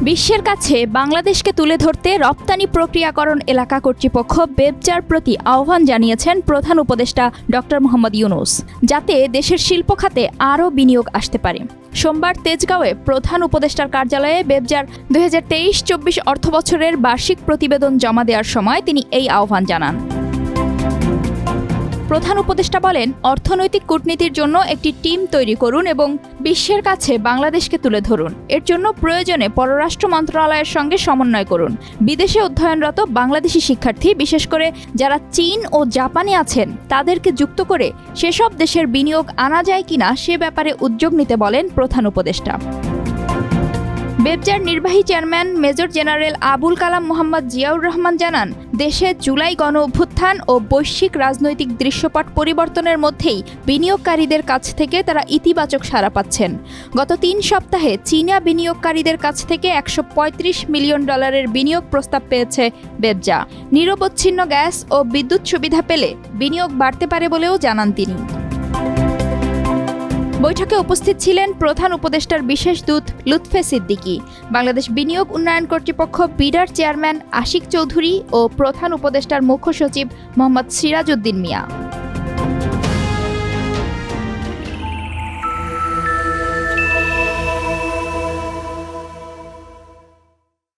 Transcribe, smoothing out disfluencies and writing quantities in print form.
বিশ্বের কাছে বাংলাদেশকে তুলে ধরতে রপ্তানি প্রক্রিয়াকরণ এলাকা কর্তৃপক্ষ বেবজার প্রতি আহ্বান জানিয়েছেন প্রধান উপদেষ্টা ডক্টর মোহাম্মদ ইউনূস, যাতে দেশের শিল্প খাতে আরও বিনিয়োগ আসতে পারে। সোমবার তেজগাঁওয়ে প্রধান উপদেষ্টার কার্যালয়ে বেবজার 2023-24 অর্থবছরের বার্ষিক প্রতিবেদন জমা দেওয়ার সময় তিনি এই আহ্বান জানান। প্রধান উপদেষ্টা বলেন, অর্থনৈতিক কূটনীতির জন্য একটি টিম তৈরি করুন এবং বিশ্বের কাছে বাংলাদেশকে তুলে ধরুন। এর জন্য প্রয়োজনে পররাষ্ট্র মন্ত্রণালয়ের সঙ্গে সমন্বয় করুন। বিদেশে অধ্যয়নরত বাংলাদেশি শিক্ষার্থী, বিশেষ করে যারা চীন ও জাপানে আছেন, তাদেরকে যুক্ত করে সেসব দেশের বিনিয়োগ আনা যায় কিনা সে ব্যাপারে উদ্যোগ নিতে বলেন প্রধান উপদেষ্টা। বেবজার নির্বাহী chairman major general Abul Kalam Mohammad Ziaur Rahman জানান, দেশে জুলাই গণ অভ্যুত্থান ও বৈশ্বিক রাজনৈতিক দৃশ্যপট পরিবর্তনের মধ্যেই বিনিয়োগকারীদের কাছ থেকে তারা ইতিবাচক সাড়া পাচ্ছেন। গত 3 সপ্তাহে চীনা বিনিয়োগকারীদের কাছ থেকে $135 মিলিয়ন বিনিয়োগ প্রস্তাব পেয়েছে বেবজা। নিরবচ্ছিন্ন গ্যাস ও বিদ্যুৎ সুবিধা পেলে বিনিয়োগ বাড়তে পারে বলেও জানান তিনি। বৈঠকে উপস্থিত ছিলেন প্রধান উপদেষ্টার বিশেষ দূত লুৎফে সিদ্দিকী, বাংলাদেশ বিনিয়োগ উন্নয়ন কর্তৃপক্ষ বিডার চেয়ারম্যান আশিক চৌধুরী ও প্রধান উপদেষ্টার মুখ্য সচিব মোহাম্মদ সিরাজ উদ্দিন মিয়া।